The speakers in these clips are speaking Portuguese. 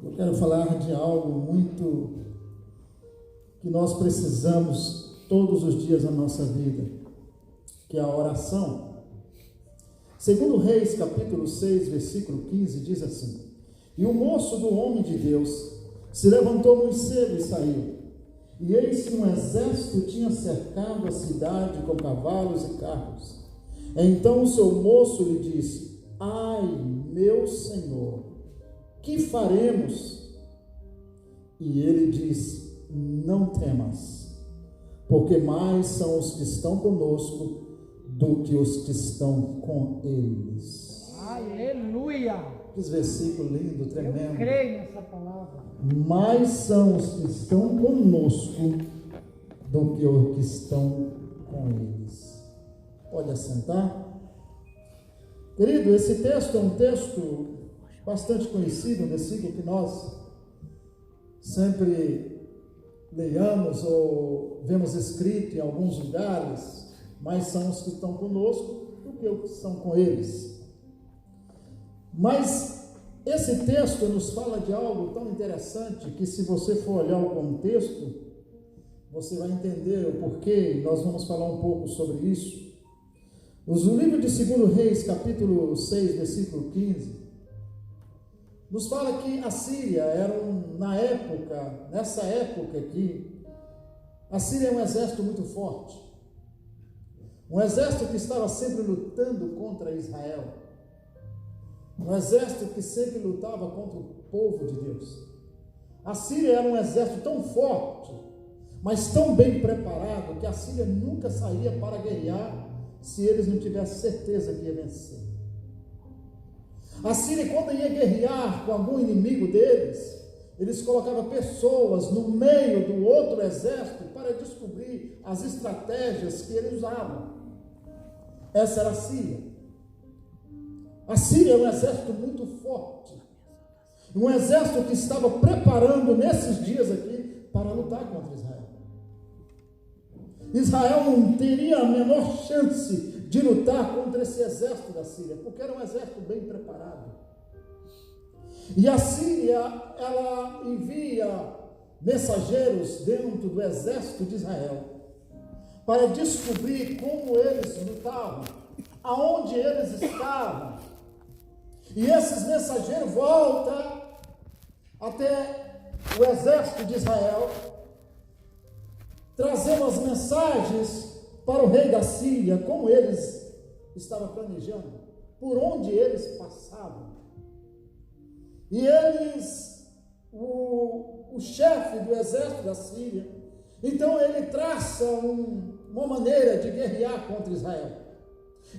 Eu quero falar de algo muito que nós precisamos todos os dias na nossa vida, que é a oração. Segundo Reis, capítulo 6, versículo 15, diz assim: E o moço do homem de Deus se levantou muito cedo e saiu. E eis que um exército tinha cercado a cidade com cavalos e carros. Então o seu moço lhe disse: Ai, meu senhor, que faremos? E ele disse: Não temas, porque mais são os que estão conosco do que os que estão com eles. Aleluia! Que versículo lindo, tremendo. Eu creio nessa palavra. Mais são os que estão conosco do que os que estão com eles. Pode assentar. Querido, esse texto é um texto bastante conhecido, um versículo que nós sempre leiamos ou vemos escrito em alguns lugares. Mais são os que estão conosco do que os que estão com eles. Mas esse texto nos fala de algo tão interessante que, se você for olhar o contexto, você vai entender o porquê. Nós vamos falar um pouco sobre isso. No livro de 2 Reis, capítulo 6, versículo 15, nos fala que a Síria era nessa época aqui, a Síria é um exército muito forte. Um exército que estava sempre lutando contra Israel. Um exército que sempre lutava contra o povo de Deus. A Síria era um exército tão forte, mas tão bem preparado, que a Síria nunca saía para guerrear se eles não tivessem certeza que ia vencer. A Síria, quando ia guerrear com algum inimigo deles, eles colocavam pessoas no meio do outro exército para descobrir as estratégias que eles usavam. Essa era a Síria. A Síria é um exército muito forte, um exército que estava preparando nesses dias aqui para lutar contra Israel. Israel não teria a menor chance de lutar contra esse exército da Síria, porque era um exército bem preparado. E a Síria, ela envia mensageiros dentro do exército de Israel para descobrir como eles lutavam, aonde eles estavam. E esses mensageiros voltam até o exército de Israel, trazendo as mensagens para o rei da Síria, como eles estavam planejando, por onde eles passavam. E eles, o chefe do exército da Síria, então ele traça uma maneira de guerrear contra Israel.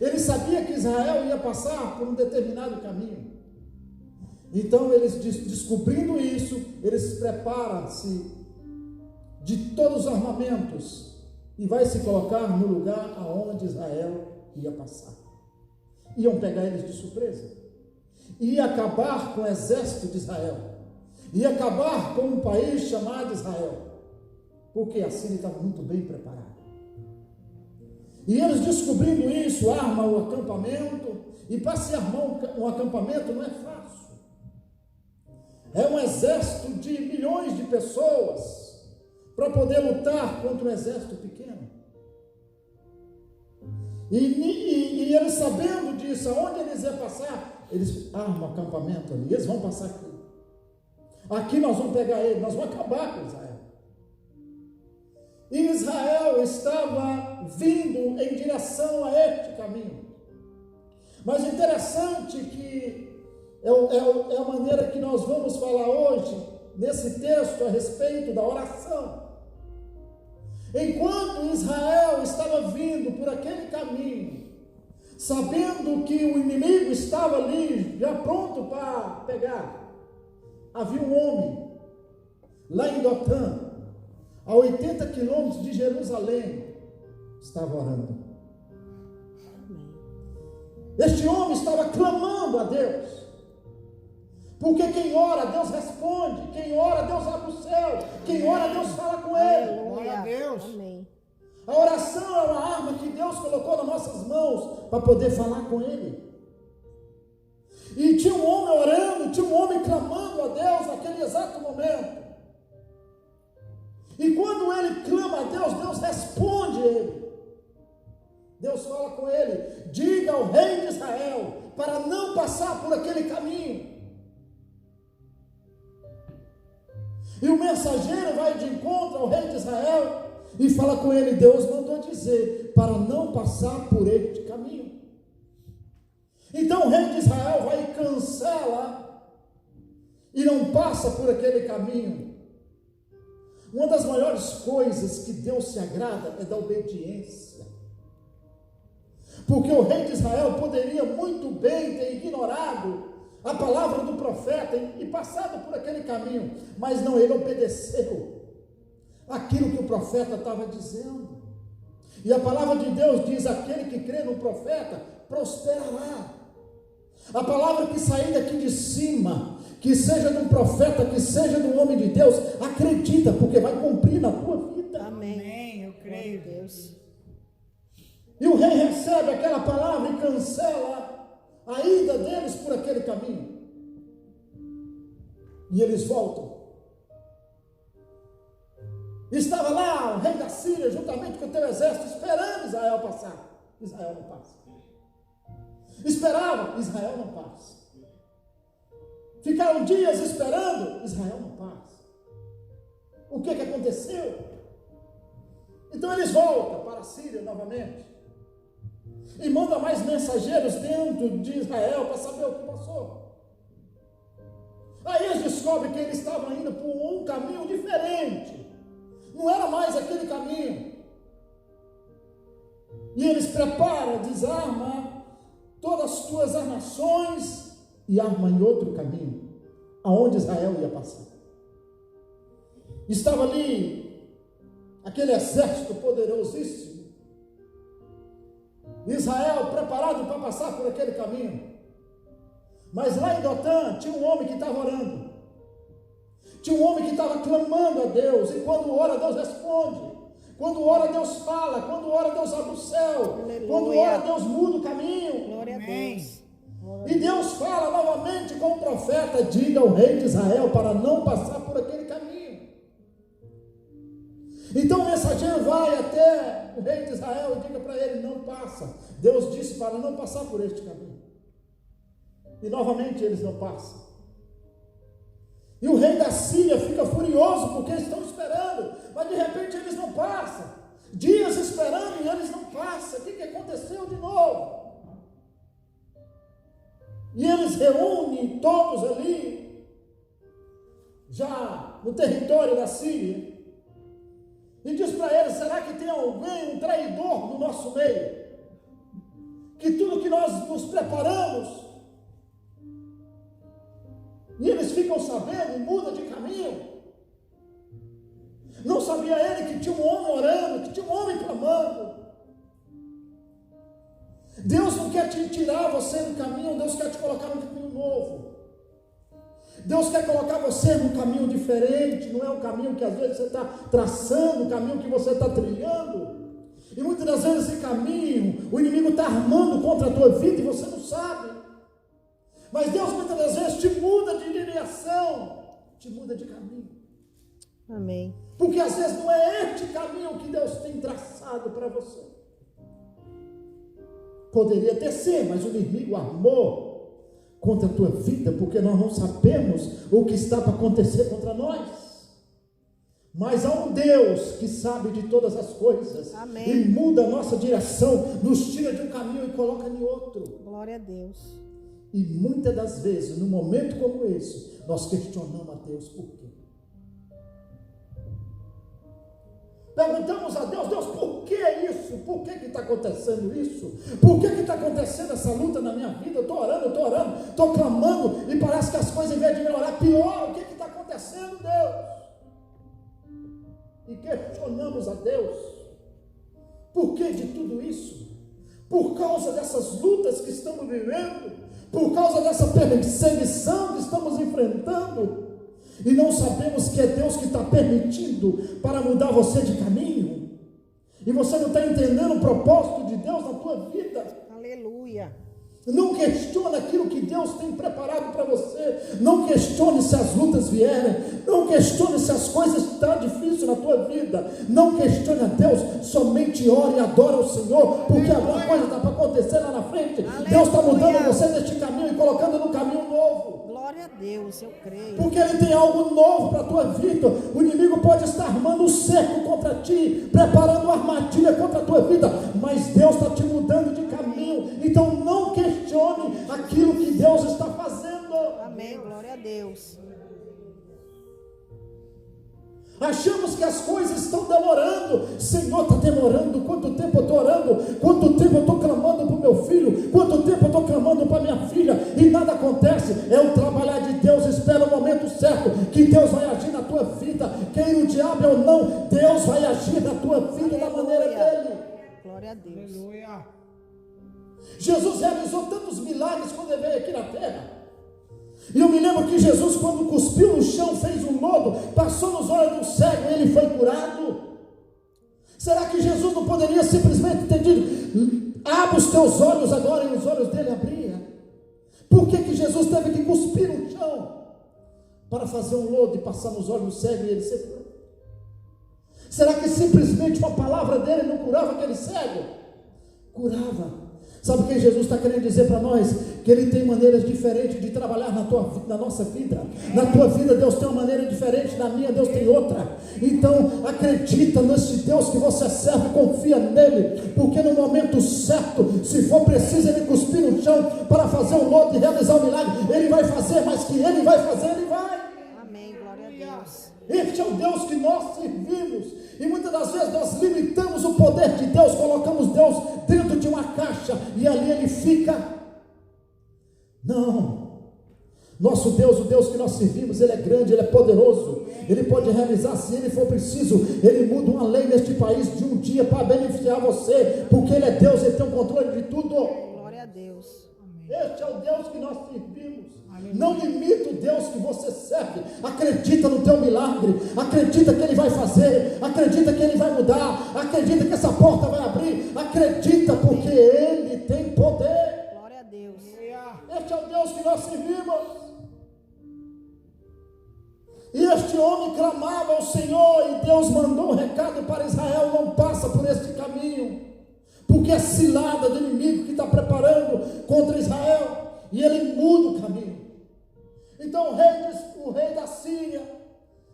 Ele sabia que Israel ia passar por um determinado caminho. Então, eles, descobrindo isso, eles preparam-se de todos os armamentos e vai se colocar no lugar aonde Israel ia passar. Iam pegar eles de surpresa. Ia acabar com o exército de Israel. Ia acabar com um país chamado Israel. Porque a Síria estava muito bem preparada. E eles, descobrindo isso, armam o acampamento. E para se armar um acampamento não é fácil. É um exército de milhões de pessoas para poder lutar contra um exército pequeno. E eles, sabendo disso, aonde eles iam passar, eles armam o acampamento ali. Eles vão passar aqui. Aqui nós vamos pegar eles, nós vamos acabar com Israel. E Israel estava vindo em direção a este caminho. Mas o interessante que é a maneira que nós vamos falar hoje, nesse texto, a respeito da oração. Enquanto Israel estava vindo por aquele caminho, sabendo que o inimigo estava ali, já pronto para pegar, havia um homem, lá em Dotã, a 80 quilômetros de Jerusalém, estava orando. Este homem estava clamando a Deus, porque quem ora, Deus responde, quem ora, Deus abre o céu, quem ora, Deus fala com ele. Glória a Deus. Amém. A oração é uma arma que Deus colocou nas nossas mãos para poder falar com ele. E tinha um homem orando, tinha um homem clamando a Deus naquele exato momento. E quando ele clama a Deus, Deus responde a ele. Deus fala com ele: diga ao rei de Israel para não passar por aquele caminho. E o mensageiro vai de encontro ao rei de Israel e fala com ele: Deus mandou dizer para não passar por este caminho. Então o rei de Israel vai e cancela e não passa por aquele caminho. Uma das maiores coisas que Deus se agrada é da obediência. Porque o rei de Israel poderia muito bem ter ignorado a palavra do profeta e passado por aquele caminho, mas não, ele obedeceu aquilo que o profeta estava dizendo. E a palavra de Deus diz: aquele que crê no profeta prosperará. A palavra que sair daqui de cima, que seja de um profeta, que seja de um homem de Deus, acredita, porque vai cumprir na tua vida. Amém. Eu creio, Deus. E o rei recebe aquela palavra e cancela a ida deles por aquele caminho. E eles voltam. Estava lá o rei da Síria, juntamente com o teu exército, esperando Israel passar. Israel não passa. Esperava, Israel não passa. Ficaram dias esperando, Israel não passa. O que aconteceu? Então eles voltam para a Síria novamente e mandam mais mensageiros dentro de Israel para saber o que passou. Aí eles descobrem que eles estavam indo por um caminho diferente, não era mais aquele caminho. E eles preparam, desarmam todas as tuas armações e armam em outro caminho, aonde Israel ia passar. Estava ali aquele exército poderosíssimo, Israel preparado para passar por aquele caminho. Mas lá em Dotã tinha um homem que estava orando, tinha um homem que estava clamando a Deus, e quando ora Deus responde, quando ora Deus fala, quando ora Deus abre o céu, aleluia. Quando ora Deus muda o caminho. Glória a Deus. E Deus fala novamente com o profeta: diga ao rei de Israel para não passar por aquele caminho. Então o mensageiro vai até o rei de Israel e diga para ele: não passa. Deus disse para não passar por este caminho. E novamente eles não passam. E o rei da Síria fica furioso porque eles estão esperando, mas de repente eles não passam. Dias esperando e eles não passam. O que aconteceu de novo? E eles reúnem todos ali, já no território da Síria, e diz para eles: será que tem alguém, um traidor no nosso meio? Que tudo que nós nos preparamos, e eles ficam sabendo e mudam de caminho. Não sabia ele que tinha um homem orando, que tinha um homem clamando. Deus não quer te tirar você do caminho, Deus quer te colocar num caminho novo. Deus quer colocar você num caminho diferente, não é o caminho que às vezes você está traçando, o caminho que você está trilhando. E muitas das vezes esse caminho, o inimigo está armando contra a tua vida e você não sabe. Mas Deus muitas das vezes te muda de direção, te muda de caminho. Amém. Porque às vezes não é este caminho que Deus tem traçado para você. Poderia ter sido, mas o inimigo armou contra a tua vida, porque nós não sabemos o que está para acontecer contra nós. Mas há um Deus que sabe de todas as coisas. Amém. E muda a nossa direção, nos tira de um caminho e coloca em outro. Glória a Deus. E muitas das vezes, num momento como esse, nós questionamos a Deus por quê. Perguntamos a Deus: Deus, por que isso? Por que está acontecendo isso? Por que está acontecendo essa luta na minha vida? Eu estou orando, estou clamando, e parece que as coisas, em vez de melhorar, pioram. O que está acontecendo, Deus? E questionamos a Deus: por que de tudo isso? Por causa dessas lutas que estamos vivendo, por causa dessa perseguição que estamos enfrentando, e não sabemos que é Deus que está permitindo para mudar você de caminho, e você não está entendendo o propósito de Deus na tua vida. Aleluia. Não questione aquilo que Deus tem preparado para você. Não questione se as lutas vierem. Não questione se as coisas estão difíceis na tua vida. Não questione a Deus. Somente ore e adore o Senhor, porque alguma coisa está para acontecer lá na frente. Aleluia. Deus está mudando você neste caminho e colocando no caminho novo. Glória a Deus, eu creio. Porque Ele tem algo novo para a tua vida. O inimigo pode estar armando um cerco contra ti, preparando uma armadilha contra a tua vida, mas Deus está te mudando de caminho. Então não questione aquilo que Deus está fazendo. Amém, glória a Deus. Achamos que as coisas estão demorando. Senhor, está demorando. Quanto tempo eu estou orando? Quanto tempo eu estou clamando para o meu filho? Quanto tempo eu estou clamando para minha filha? E nada acontece. É o trabalhar de Deus. Espera o momento certo que Deus vai agir na tua vida. Queira o diabo ou não, Deus vai agir na tua vida da maneira dele. Glória a Deus. Aleluia. Jesus realizou tantos milagres quando ele veio aqui na terra. E eu me lembro que Jesus, quando cuspiu no chão, fez um lodo, passou nos olhos do cego e ele foi curado. Será que Jesus não poderia simplesmente ter dito: abre os teus olhos agora, e os olhos dele abriam? Por que Jesus teve que cuspir no chão para fazer um lodo e passar nos olhos do cego e ele ser curado? Será que simplesmente uma palavra dele não curava aquele cego? Curava. Sabe o que Jesus está querendo dizer para nós? Que Ele tem maneiras diferentes de trabalhar na nossa vida. Na tua vida Deus tem uma maneira diferente, na minha Deus tem outra. Então acredita nesse Deus que você serve, confia nele, porque no momento certo, se for preciso Ele cuspir no chão para fazer um lodo e realizar um milagre, Ele vai fazer, mas que Ele vai fazer, Ele vai. Amém, glória a Deus. Este é o Deus que nós servimos. E muitas das vezes nós limitamos o poder de Deus, colocamos Deus dentro de uma caixa e ali Ele fica. Não. Nosso Deus, o Deus que nós servimos, Ele é grande, Ele é poderoso. Ele pode realizar, se Ele for preciso, Ele muda uma lei neste país de um dia para beneficiar você, porque Ele é Deus, Ele tem o controle de tudo. Glória a Deus. Este é o Deus que nós servimos. Não limita o Deus que você serve. Acredita no teu milagre. Acredita que Ele vai fazer. Acredita que Ele vai mudar. Acredita que essa porta vai abrir. Acredita porque Ele tem poder. Glória a Deus. Este é o Deus que nós servimos. E este homem clamava ao Senhor, e Deus mandou um recado para Israel: não passa por este caminho, porque é cilada do inimigo que está preparando contra Israel. E ele muda o caminho. Então o rei da Síria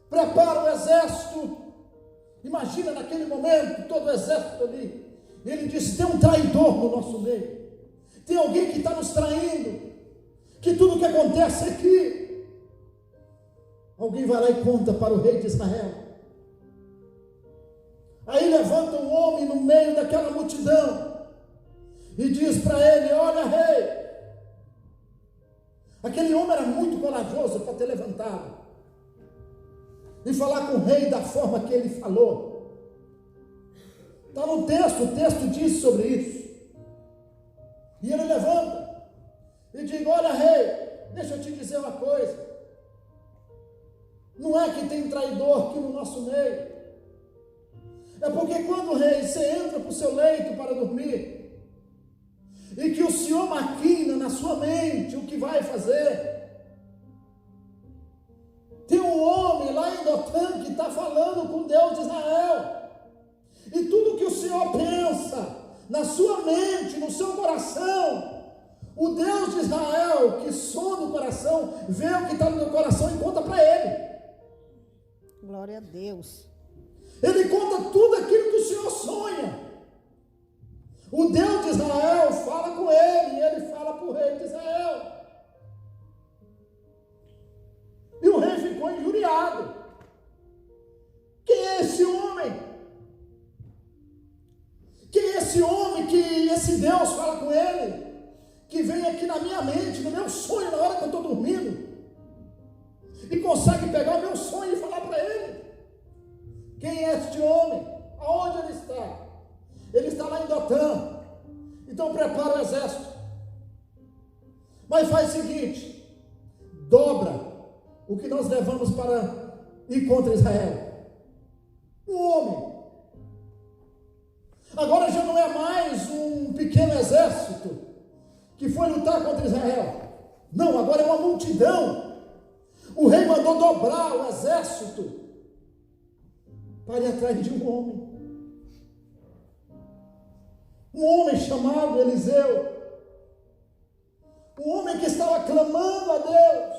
prepara o exército. Imagina naquele momento todo o exército ali. Ele disse: tem um traidor no nosso meio. Tem alguém que está nos traindo. Que tudo que acontece aqui, alguém vai lá e conta para o rei de Israel. Aí levanta um homem no meio daquela multidão e diz para ele: olha, rei. Aquele homem era muito corajoso para ter levantado e falar com o rei da forma que ele falou. Está no texto, o texto diz sobre isso. E ele levanta e diz: olha, rei, deixa eu te dizer uma coisa. Não é que tem traidor aqui no nosso meio. É porque quando, rei, você entra para o seu leito para dormir, e que o Senhor maquina na sua mente o que vai fazer, tem um homem lá em Dotã que está falando com Deus de Israel, e tudo que o Senhor pensa na sua mente, no seu coração, o Deus de Israel, que sonda o coração, vê o que está no teu coração e conta para ele. Glória a Deus. Ele conta tudo aquilo que o Senhor sonha. O Deus de Israel fala com ele, e ele fala para o rei de Israel. E o rei ficou injuriado. Quem é esse homem? Quem é esse homem que esse Deus fala com ele? Que vem aqui na minha mente, no meu sonho, na hora que eu estou dormindo, e consegue pegar o meu sonho e falar para ele. Quem é este homem? Aonde ele está? Ele está lá em Dotã. Então prepara o exército. Mas faz o seguinte: dobra o que nós levamos para ir contra Israel. Um homem. Agora já não é mais um pequeno exército que foi lutar contra Israel. Não, agora é uma multidão. O rei mandou dobrar o exército para ir atrás de um homem. Um homem chamado Eliseu. Um homem que estava clamando a Deus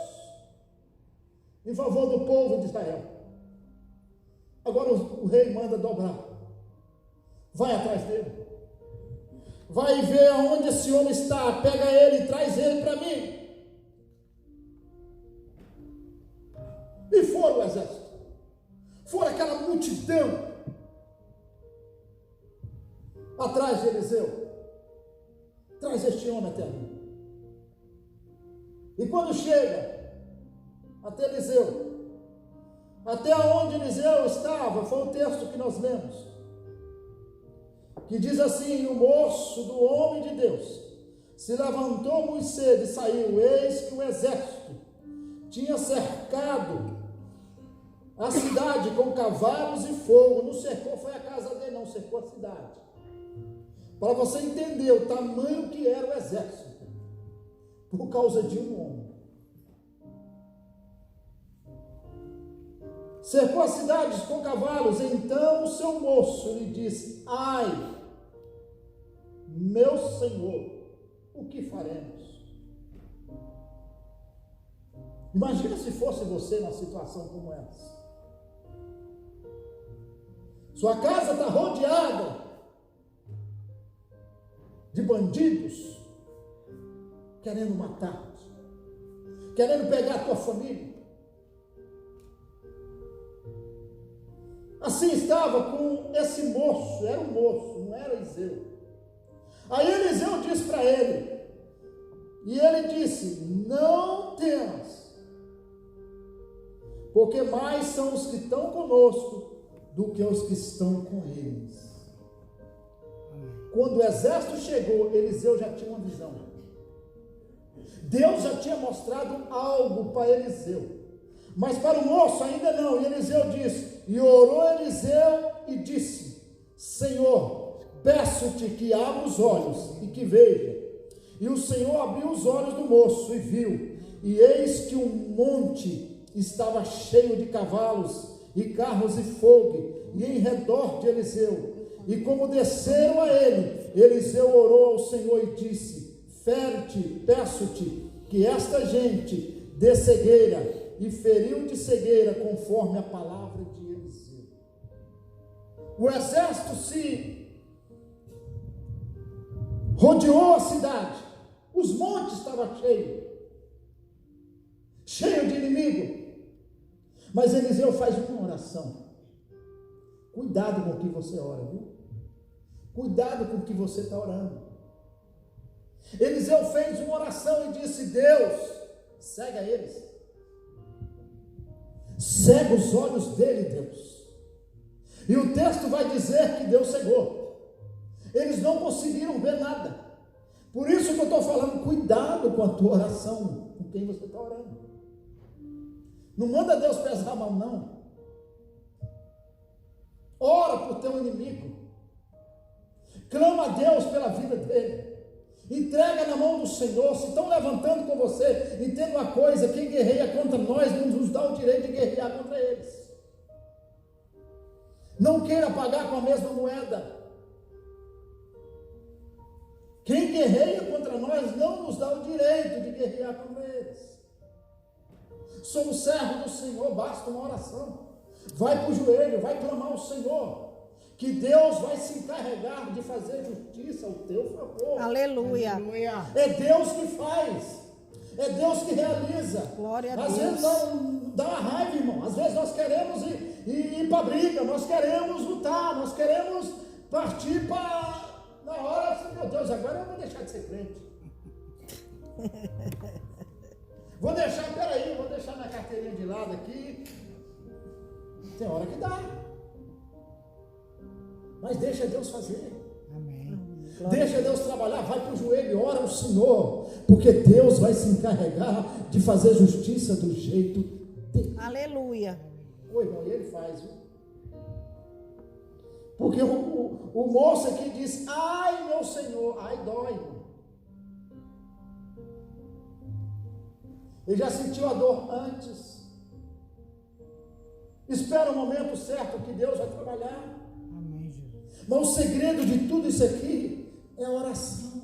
em favor do povo de Israel. Agora o rei manda dobrar. Vai atrás dele. Vai ver aonde esse homem está. Pega ele e traz ele para mim. E foram o exército. Foram aquela multidão atrás de Eliseu. Traz este homem até mim. E quando chega até Eliseu, até onde Eliseu estava, foi o texto que nós lemos, que diz assim: o moço do homem de Deus se levantou muito cedo e saiu, eis que o exército tinha cercado a cidade com cavalos e fogo. Não cercou, foi a casa dele, não, cercou a cidade. Para você entender o tamanho que era o exército, por causa de um homem. Cercou as cidades com cavalos. Então o seu moço lhe disse: ai, meu senhor, o que faremos? Imagina se fosse você numa situação como essa. Sua casa está rodeada de bandidos querendo matar-te, querendo pegar a tua família. Assim estava com esse moço. Era um moço, não era Eliseu. Aí Eliseu disse para ele, e ele disse: não temas, porque mais são os que estão conosco do que os que estão com eles. Quando o exército chegou, Eliseu já tinha uma visão. Deus já tinha mostrado algo para Eliseu, mas para o moço ainda não. E Eliseu disse, e orou Eliseu e disse: Senhor, peço-te que abra os olhos e que veja. E o Senhor abriu os olhos do moço e viu, e eis que um monte estava cheio de cavalos e carros e fogo, e em redor de Eliseu. E como desceram a ele, Eliseu orou ao Senhor e disse: fere-te, peço-te, que esta gente dê cegueira. E feriu de cegueira conforme a palavra de Eliseu. O exército se rodeou a cidade. Os montes estavam cheios de inimigo. Mas Eliseu faz uma oração. Cuidado com o que você ora, viu? Cuidado com o que você está orando. Eliseu fez uma oração e disse: Deus, cega eles. Cega os olhos dele, Deus. E o texto vai dizer que Deus cegou. Eles não conseguiram ver nada. Por isso que eu estou falando, cuidado com a tua oração, com quem você está orando. Não manda Deus pesar a mão, não. Ora por teu inimigo. Clama a Deus pela vida dele. Entrega na mão do Senhor. Se estão levantando com você, entenda uma coisa: quem guerreia contra nós não nos dá o direito de guerrear contra eles. Não queira pagar com a mesma moeda. Quem guerreia contra nós não nos dá o direito de guerrear contra eles. Somos servos do Senhor, basta uma oração. Vai para o joelho, vai clamar ao Senhor, que Deus vai se encarregar de fazer justiça ao teu favor. Aleluia. É Deus que faz, é Deus que realiza. Glória a Às Deus. vezes dá uma raiva, irmão. Às vezes nós queremos ir para a briga, nós queremos lutar, nós queremos partir para... Na hora, assim, meu Deus, agora eu vou deixar de ser crente. Vou deixar minha carteirinha de lado aqui. Tem hora que dá. Mas deixa Deus fazer. Amém. Deixa Deus trabalhar, vai para o joelho e ora ao Senhor, porque Deus vai se encarregar de fazer justiça do jeito dele. Aleluia. Oi, irmão, e ele faz, viu? Porque o moço aqui diz: ai, meu Senhor, ai, dói, irmão. Ele já sentiu a dor antes. Espera o momento certo que Deus vai trabalhar. Amém, Jesus. Mas o segredo de tudo isso aqui é a oração.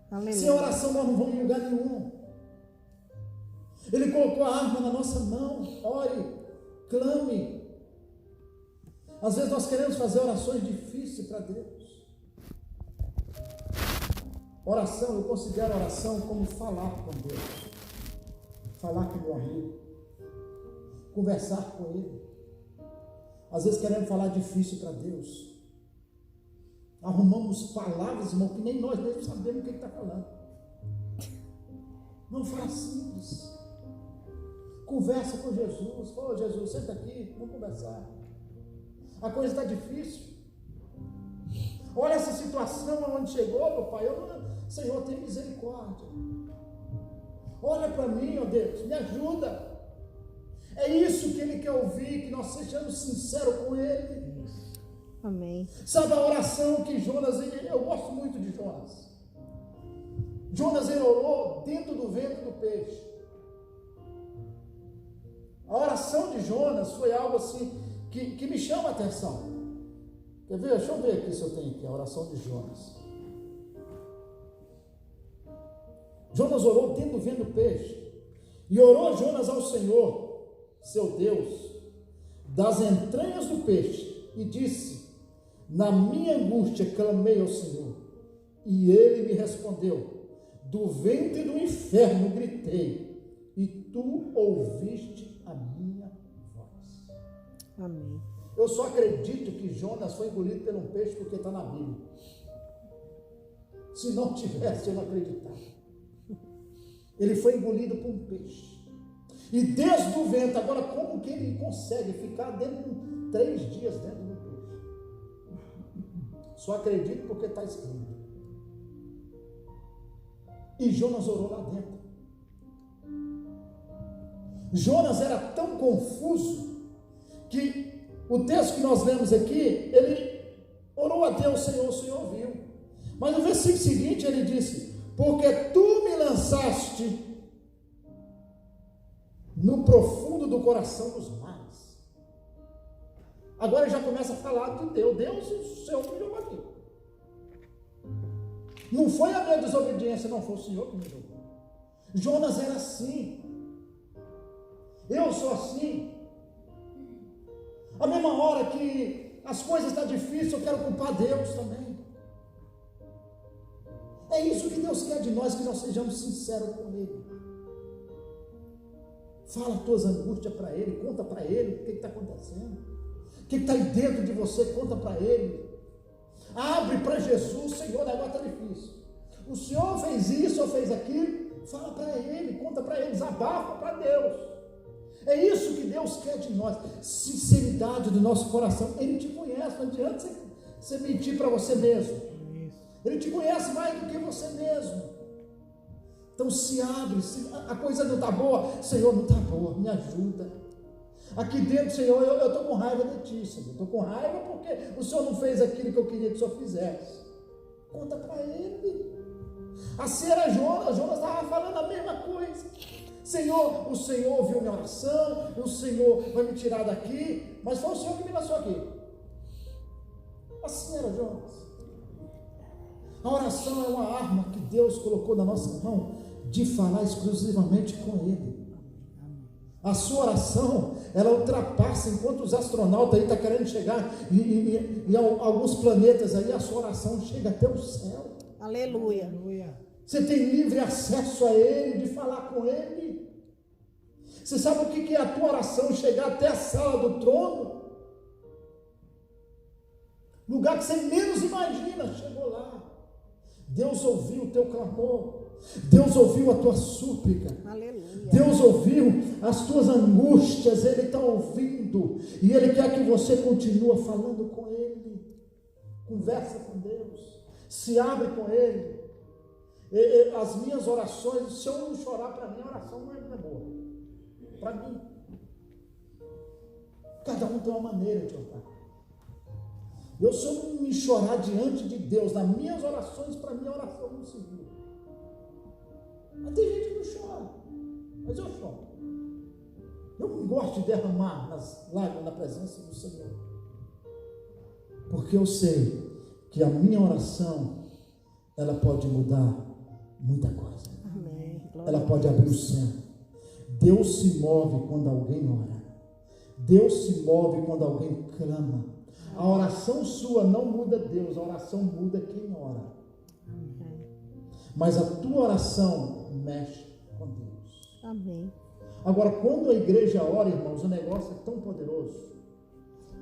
Aleluia. Sem oração nós não vamos em lugar nenhum. Ele colocou a arma na nossa mão. Ore, clame. Às vezes nós queremos fazer orações difíceis para Deus. Oração, eu considero a oração como falar com Deus. Falar com meu amigo. Conversar com Ele. Às vezes queremos falar difícil para Deus. Arrumamos palavras, irmão, que nem nós mesmos sabemos o que está falando. Não fala simples. Conversa com Jesus. Ô Jesus, senta aqui, vamos conversar. A coisa está difícil. Olha essa situação onde chegou, meu pai. Senhor, tenha misericórdia. Olha para mim, ó Deus, me ajuda. É isso que Ele quer ouvir, que nós sejamos sinceros com Ele. Amém. Sabe a oração que Jonas, eu gosto muito de Jonas. Jonas, ele orou dentro do ventre do peixe. A oração de Jonas foi algo assim, que me chama a atenção. Quer ver? Deixa eu ver aqui se eu tenho aqui a oração de Jonas. Jonas orou dentro do ventre do peixe. E orou Jonas ao Senhor, seu Deus, das entranhas do peixe, e disse: na minha angústia clamei ao Senhor, e Ele me respondeu. Do ventre do inferno gritei, e Tu ouviste a minha voz. Amém. Eu só acredito que Jonas foi engolido por um peixe porque está na Bíblia. Se não tivesse, eu não acreditava. Ele foi engolido por um peixe. E desde o ventre, agora como que ele consegue ficar dentro de 3 dias dentro do peixe? Só acredito porque está escrito. E Jonas orou lá dentro. Jonas era tão confuso que o texto que nós lemos aqui, ele orou a Deus, Senhor, o Senhor ouviu. Mas no versículo seguinte ele disse: porque Tu me lançaste no profundo do coração dos mares. Agora ele já começa a falar de Deus. Deus, o Senhor me jogou aqui. Não foi a minha desobediência, não, foi o Senhor que me jogou. Jonas era assim. Eu sou assim. A mesma hora que as coisas estão difíceis, eu quero culpar Deus também. É isso que Deus quer de nós, que nós sejamos sinceros com Ele. Fala as tuas angústias para Ele, conta para Ele o que está acontecendo. O que está aí dentro de você, conta para Ele. Abre para Jesus. Senhor, o negócio está difícil. O Senhor fez isso ou fez aquilo, fala para Ele, conta para Ele, desabafa para Deus. É isso que Deus quer de nós, sinceridade do nosso coração. Ele te conhece, não adianta você mentir para você mesmo. Ele te conhece mais do que você mesmo. Então se abre, se a coisa não está boa, Senhor, não está boa, me ajuda. Aqui dentro, Senhor, eu estou com raiva de Ti, Senhor. Estou com raiva porque o Senhor não fez aquilo que eu queria que o Senhor fizesse. Conta para Ele. Assim era Jonas estava falando a mesma coisa. Senhor, o Senhor ouviu minha oração, o Senhor vai me tirar daqui, mas foi o Senhor que me lançou aqui. Assim era Jonas. A oração é uma arma que Deus colocou na nossa mão de falar exclusivamente com Ele. A sua oração, ela ultrapassa, enquanto os astronautas aí estão querendo chegar em alguns planetas aí, a sua oração chega até o céu. Aleluia. Aleluia. Você tem livre acesso a Ele, de falar com Ele. Você sabe o que é a tua oração? Chegar até a sala do trono. Lugar que você menos imagina, chegou lá. Deus ouviu o teu clamor. Deus ouviu a tua súplica. Aleluia. Deus ouviu as tuas angústias. Ele está ouvindo. E Ele quer que você continue falando com Ele. Conversa com Deus. Se abre com Ele. As minhas orações, se eu não chorar, para mim a oração não é boa. Para mim. Cada um tem uma maneira de orar. Se eu não me chorar diante de Deus, nas minhas orações, para mim a oração não se viu. Mas tem gente que não chora. Mas eu choro. Eu não gosto de derramar nas lágrimas na presença do Senhor. Porque eu sei que a minha oração, ela pode mudar muita coisa. Amém. Ela pode abrir o céu. Deus se move quando alguém ora. Deus se move quando alguém clama. A oração sua não muda Deus, a oração muda quem ora. Mas a tua oração mexe com Deus. Amém. Agora, quando a igreja ora, irmãos, o negócio é tão poderoso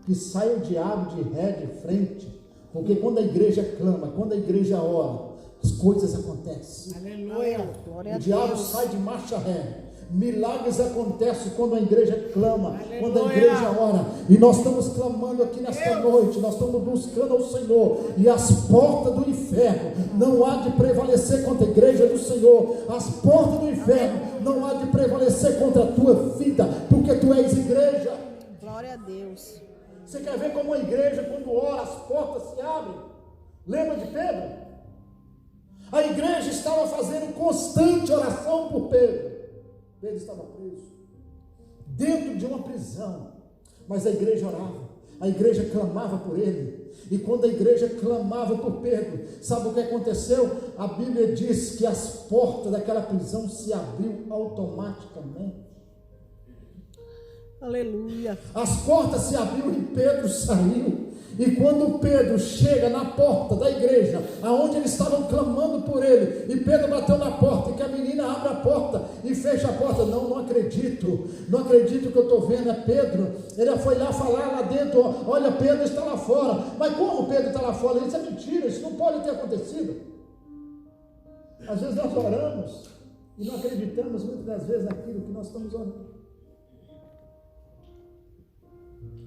que sai o diabo de ré de frente, porque quando a igreja clama, quando a igreja ora, as coisas acontecem. Aleluia. Glória a O diabo Deus. sai de marcha ré. Milagres acontecem quando a igreja clama, Aleluia. quando a igreja ora. E nós estamos clamando aqui nesta noite, nós estamos buscando ao Senhor. E as portas do inferno não há de prevalecer contra a igreja do Senhor. As portas do inferno não há de prevalecer contra a tua vida, porque tu és igreja. Glória a Deus. Você quer ver como a igreja, quando ora, as portas se abrem? Lembra de Pedro? A igreja estava fazendo constante oração por Pedro. Pedro estava preso, dentro de uma prisão, mas a igreja orava, a igreja clamava por ele, e quando a igreja clamava por Pedro, sabe o que aconteceu? A Bíblia diz que as portas daquela prisão se abriu automaticamente. Aleluia. As portas se abriram e Pedro saiu. E quando Pedro chega na porta da igreja, aonde eles estavam clamando por ele, e Pedro bateu na porta, e que a menina abre a porta e fecha a porta. Não acredito, não acredito que eu estou vendo, é Pedro. Ele foi lá falar lá dentro, olha, Pedro está lá fora. Mas como Pedro está lá fora? Isso é mentira, isso não pode ter acontecido. Às vezes nós oramos e não acreditamos muitas das vezes naquilo que nós estamos orando.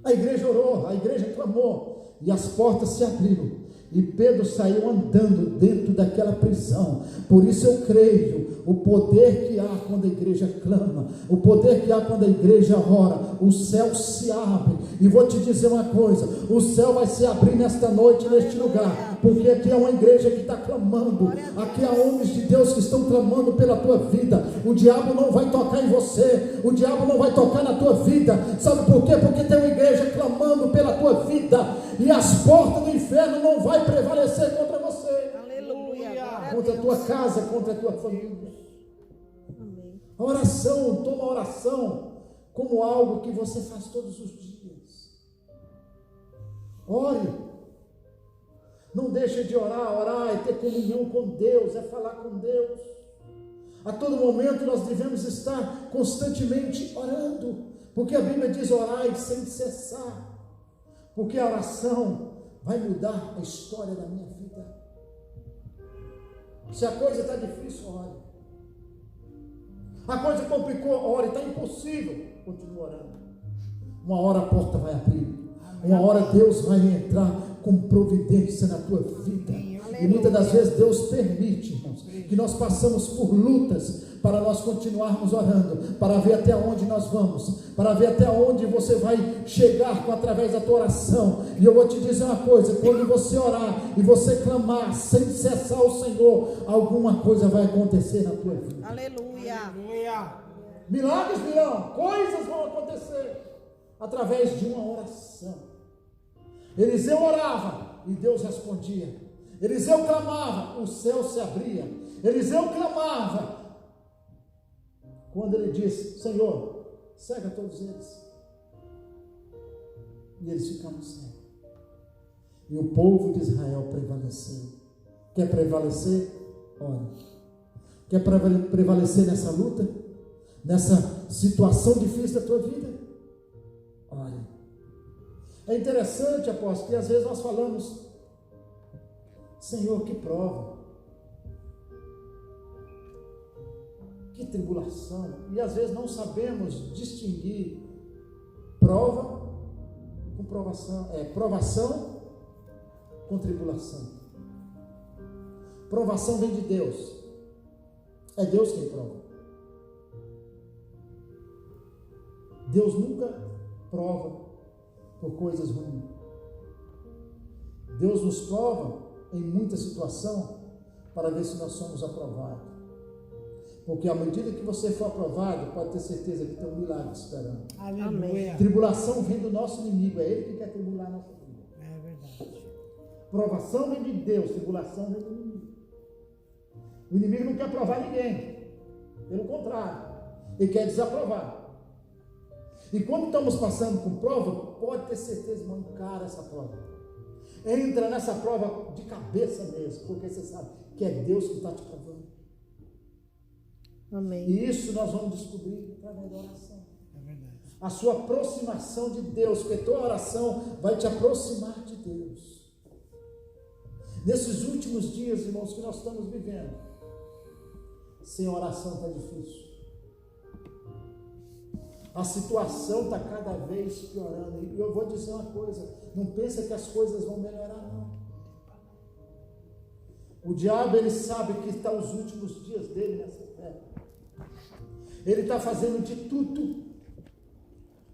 A igreja orou, a igreja clamou, e as portas se abriram, e Pedro saiu andando dentro daquela prisão. Por isso eu creio, o poder que há quando a igreja clama, o poder que há quando a igreja ora, o céu se abre. E vou te dizer uma coisa, o céu vai se abrir nesta noite, neste lugar, porque aqui é uma igreja que está clamando, aqui há homens de Deus que estão clamando pela tua vida. O diabo não vai tocar em você, o diabo não vai tocar na tua vida. Sabe por quê? Porque tem uma igreja clamando pela tua vida, e as portas do inferno não vai prevalecer contra você. Aleluia. Contra a tua casa, contra a tua família. Amém. A oração, toma a oração como algo que você faz todos os dias. Ore. Não deixe de orar. Orar é ter comunhão com Deus, é falar com Deus. A todo momento nós devemos estar constantemente orando, porque a Bíblia diz: orai sem cessar. Porque a oração vai mudar a história da minha vida. Se a coisa está difícil, ore. A coisa complicou, ore. Está impossível, continue orando. Uma hora a porta vai abrir. Uma hora Deus vai entrar com providência na tua vida. E muitas das vezes Deus permite, irmãos, que nós passamos por lutas para nós continuarmos orando, para ver até onde nós vamos, para ver até onde você vai chegar através da tua oração. E eu vou te dizer uma coisa: quando você orar e você clamar sem cessar ao Senhor, alguma coisa vai acontecer na tua vida. Aleluia. Milagres virão, coisas vão acontecer através de uma oração. Eliseu orava e Deus respondia. Eliseu clamava, o céu se abria. Eliseu clamava, quando ele disse: Senhor, cega todos eles. E eles ficaram cegos. E o povo de Israel prevaleceu. Quer prevalecer? Ore. Quer prevalecer nessa luta? Nessa situação difícil da tua vida? Ore. É interessante, apóstolo, que às vezes nós falamos: Senhor, que prova, que tribulação, e às vezes não sabemos distinguir prova com provação, provação com tribulação. Provação vem de Deus, é Deus quem prova. Deus nunca prova por coisas ruins. Deus nos prova em muita situação para ver se nós somos aprovados. Porque à medida que você for aprovado, pode ter certeza que tem um milagre esperando. Aleluia. Tribulação vem do nosso inimigo, é ele que quer tribular a nossa vida. É verdade. Provação vem de Deus, tribulação vem do inimigo. O inimigo não quer provar ninguém. Pelo contrário, ele quer desaprovar. E quando estamos passando por prova, pode ter certeza, irmão, encara essa prova. Entra nessa prova de cabeça mesmo, porque você sabe que é Deus que está te provando. Amém. E isso nós vamos descobrir através da oração. É verdade. A sua aproximação de Deus, porque tua oração vai te aproximar de Deus. Nesses últimos dias, irmãos, que nós estamos vivendo, sem oração está difícil. A situação está cada vez piorando. E eu vou dizer uma coisa, não pensa que as coisas vão melhorar, não. O diabo, ele sabe que está os últimos dias dele nessa terra. Ele está fazendo de tudo.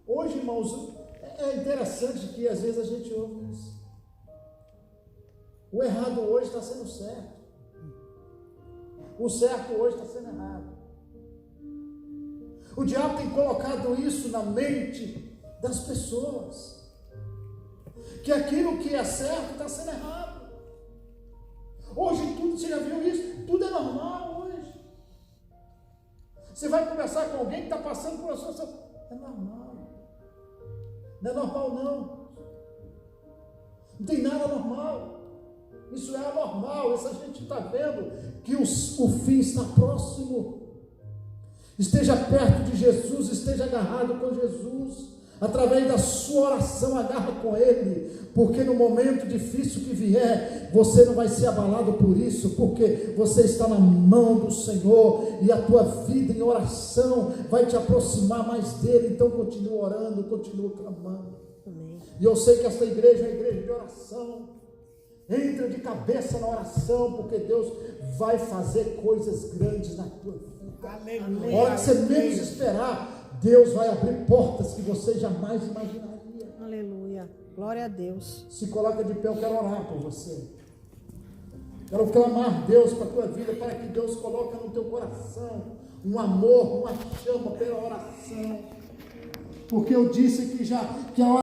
Hoje, irmãos, é interessante que às vezes a gente ouve isso. O errado hoje está sendo certo. O certo hoje está sendo errado. O diabo tem colocado isso na mente das pessoas. Que aquilo que é certo está sendo errado. Hoje tudo, você já viu isso? Tudo é normal hoje. Você vai conversar com alguém que está passando por uma situação. É normal. Não é normal não. Não tem nada normal. Isso é anormal. Essa gente está vendo que o fim está próximo. Esteja perto de Jesus, esteja agarrado com Jesus. Através da sua oração, agarra com Ele, porque no momento difícil que vier, você não vai ser abalado por isso, porque você está na mão do Senhor, e a tua vida em oração vai te aproximar mais dEle. Então continua orando, continua clamando. Amém. E eu sei que esta igreja é uma igreja de oração. Entra de cabeça na oração, porque Deus vai fazer coisas grandes na tua vida. Aleluia. A hora que você menos esperar, Deus vai abrir portas que você jamais imaginaria. Aleluia. Glória a Deus. Se coloca de pé, eu quero orar por você. Quero clamar Deus para a tua vida, para que Deus coloque no teu coração um amor, uma chama pela oração. Porque eu disse que a